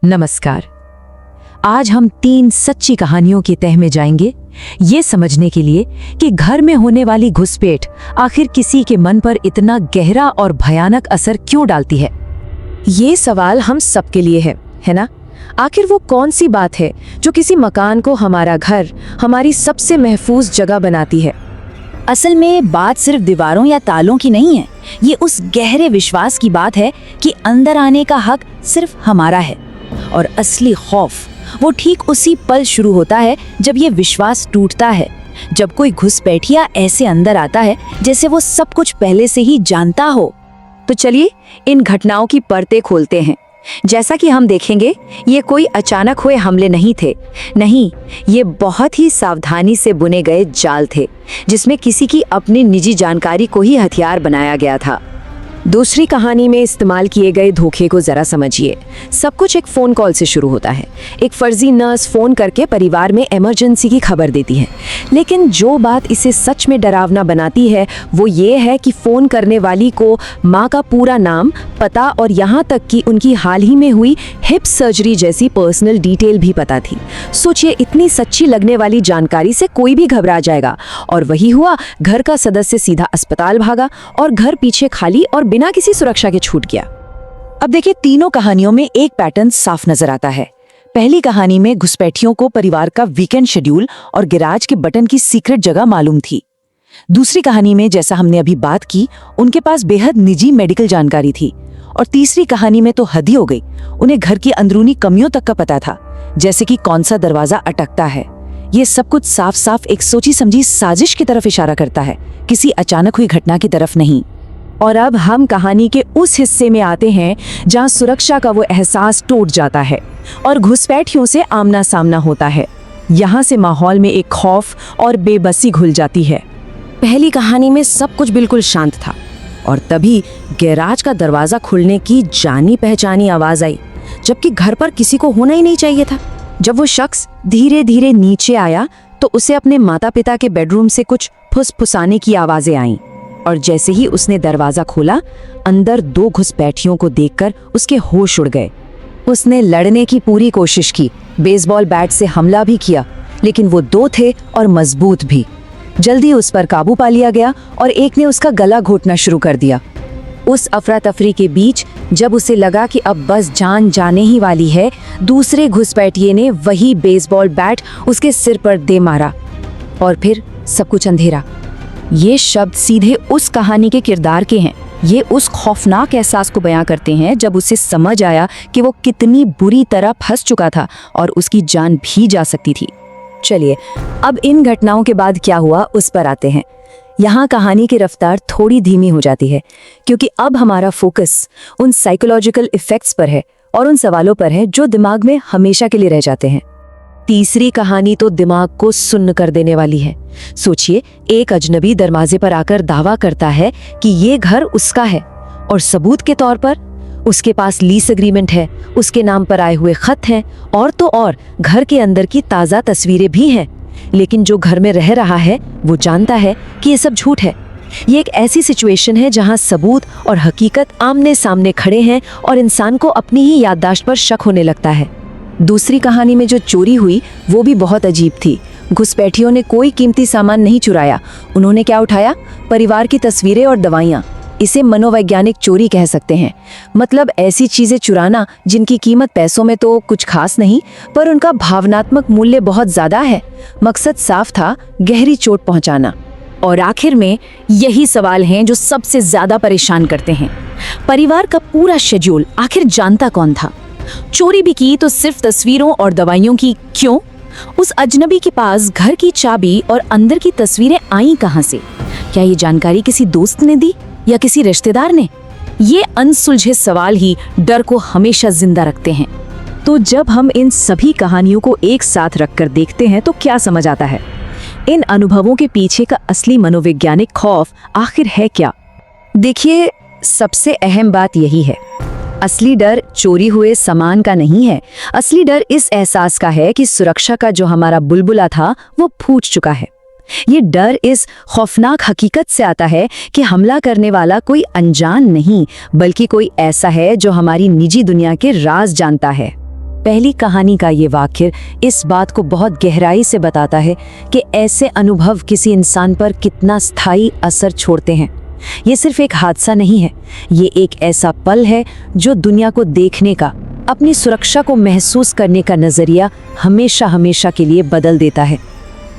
नमस्कार। आज हम 3 सच्ची कहानियों की तह में जाएंगे, ये समझने के लिए कि घर में होने वाली घुसपैठ आखिर किसी के मन पर इतना गहरा और भयानक असर क्यों डालती है। ये सवाल हम सबके लिए है ना? आखिर वो कौन सी बात है जो किसी मकान को हमारा घर, हमारी सबसे महफूज जगह बनाती है? असल में बात सिर्फ दीवारों या तालों की नहीं है। ये उस गहरे विश्वास की बात है कि अंदर आने का हक सिर्फ हमारा है। और असली खौफ वो ठीक उसी पल शुरू होता है जब ये विश्वास टूटता है, जब कोई घुसपैठिया ऐसे अंदर आता है जैसे वो सब कुछ पहले से ही जानता हो। तो चलिए इन घटनाओं की परतें खोलते हैं। जैसा कि हम देखेंगे, ये कोई अचानक हुए हमले नहीं थे। नहीं, ये बहुत ही सावधानी से बुने गए जाल थे, जिसमें किसी की अपनी निजी जानकारी को ही हथियार बनाया गया था। दूसरी कहानी में इस्तेमाल किए गए धोखे को जरा समझिए। सब कुछ एक फ़ोन कॉल से शुरू होता है। एक फर्जी नर्स फ़ोन करके परिवार में इमरजेंसी की खबर देती है, लेकिन जो बात इसे सच में डरावना बनाती है वो ये है कि फ़ोन करने वाली को माँ का पूरा नाम, पता और यहाँ तक कि उनकी हाल ही में हुई हिप सर्जरी जैसी पर्सनल डिटेल भी पता थी। सोचिए, इतनी सच्ची लगने वाली जानकारी से कोई भी घबरा जाएगा। और वही हुआ। घर का सदस्य सीधा अस्पताल भागा और घर पीछे खाली और बिना किसी सुरक्षा के छूट गया। अब देखिए, तीनों कहानियों में एक पैटर्न साफ नजर आता है। पहली कहानी में घुसपैठियों को परिवार का वीकेंड शेड्यूल और गैराज के बटन की सीक्रेट जगह मालूम थी। दूसरी कहानी में, जैसा हमने अभी बात की, उनके पास बेहद निजी मेडिकल जानकारी थी। और तीसरी कहानी में तो हद ही हो गई। उन्हें घर की अंदरूनी कमियों तक का पता था, जैसे कि कौन सा दरवाजा अटकता है। ये सब कुछ साफ साफ एक सोची समझी साजिश की तरफ इशारा करता है, किसी अचानक हुई घटना की तरफ नहीं। और अब हम कहानी के उस हिस्से में आते हैं जहां सुरक्षा का वो एहसास टूट जाता है और घुसपैठियों से आमना सामना होता है। यहाँ से माहौल में एक खौफ और बेबसी घुल जाती है। पहली कहानी में सब कुछ बिल्कुल शांत था और तभी गैराज का दरवाजा खुलने की जानी पहचानी आवाज आई, जबकि घर पर किसी को होना ही नहीं चाहिए था। जब वो शख्स धीरे धीरे नीचे आया तो उसे अपने माता पिता के बेडरूम से कुछ फुसफुसाने की आवाजें आईं। और जैसे ही उसने दरवाजा खोला, अंदर 2 घुसपैठियों को देखकर उसके होश उड़ गए। उसने लड़ने की पूरी कोशिश की, बेसबॉल बैट से हमला भी किया, लेकिन वो 2 थे और मजबूत भी। जल्दी उस पर काबू पा लिया गया और एक ने उसका गला घोटना शुरू कर दिया। उस अफरा तफरी के बीच जब उसे लगा कि अब बस जान जाने ही वाली है, दूसरे घुसपैठिए ने वही बेसबॉल बैट उसके सिर पर दे मारा और फिर सब कुछ अंधेरा। ये शब्द सीधे उस कहानी के किरदार के हैं। ये उस खौफनाक एहसास को बयां करते हैं जब उसे समझ आया कि वो कितनी बुरी तरह फंस चुका था और उसकी जान भी जा सकती थी। चलिए, अब इन घटनाओं के बाद क्या हुआ उस पर आते हैं। यहाँ कहानी की रफ्तार थोड़ी धीमी हो जाती है, क्योंकि अब हमारा फोकस उन साइकोलॉजिकल इफेक्ट्स पर है और उन सवालों पर है जो दिमाग में हमेशा के लिए रह जाते हैं। तीसरी कहानी तो दिमाग को सुन्न कर देने वाली है। सोचिए, एक अजनबी दरवाजे पर आकर दावा करता है कि ये घर उसका है और सबूत के तौर पर उसके पास लीज एग्रीमेंट है, उसके नाम पर आए हुए खत हैं और तो और घर के अंदर की ताज़ा तस्वीरें भी हैं। लेकिन जो घर में रह रहा है वो जानता है कि ये सब झूठ है। ये एक ऐसी सिचुएशन है जहां सबूत और हकीकत आमने सामने खड़े हैं और इंसान को अपनी ही याददाश्त पर शक होने लगता है। दूसरी कहानी में जो चोरी हुई वो भी बहुत अजीब थी। घुसपैठियों ने कोई कीमती सामान नहीं चुराया। उन्होंने क्या उठाया? परिवार की तस्वीरें और दवाइयाँ। इसे मनोवैज्ञानिक चोरी कह सकते हैं। मतलब ऐसी चीजें चुराना जिनकी कीमत पैसों में तो कुछ खास नहीं, पर उनका भावनात्मक मूल्य बहुत ज्यादा है। मकसद साफ था, गहरी चोट पहुंचाना। और आखिर में यही सवाल हैं जो सबसे ज्यादा परेशान करते हैं। परिवार का पूरा शेड्यूल आखिर जानता कौन था? चोरी भी की तो सिर्फ तस्वीरों और दवाइयों की क्यों? उस अजनबी के पास घर की चाबी और अंदर की तस्वीरें आई कहां से? क्या ये जानकारी किसी दोस्त ने दी या किसी रिश्तेदार ने? ये अनसुलझे सवाल ही डर को हमेशा जिंदा रखते हैं। तो जब हम इन सभी कहानियों को एक साथ रखकर देखते हैं तो क्या समझ आता है? इन अनुभवों के पीछे का असली मनोवैज्ञानिक खौफ आखिर है क्या? देखिए, सबसे अहम बात यही है, असली डर चोरी हुए सामान का नहीं है। असली डर इस एहसास का है कि सुरक्षा का जो हमारा बुलबुला था वो फूट चुका है। ये डर इस खौफनाक हकीकत से आता है कि हमला करने वाला कोई अनजान नहीं, बल्कि कोई ऐसा है जो हमारी निजी दुनिया के राज जानता है। पहली कहानी का ये वाक्य इस बात को बहुत गहराई से बताता है कि ऐसे अनुभव किसी इंसान पर कितना स्थायी असर छोड़ते हैं। ये सिर्फ एक हादसा नहीं है, ये एक ऐसा पल है जो दुनिया को देखने का, अपनी सुरक्षा को महसूस करने का नजरिया हमेशा हमेशा के लिए बदल देता है।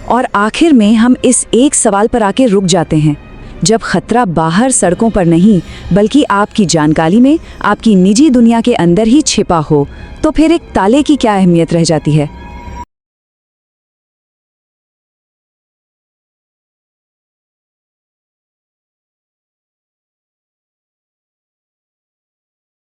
और आखिर में हम इस एक सवाल पर आके रुक जाते हैं, जब खतरा बाहर सड़कों पर नहीं बल्कि आपकी जानकारी में, आपकी निजी दुनिया के अंदर ही छिपा हो, तो फिर एक ताले की क्या अहमियत रह जाती है।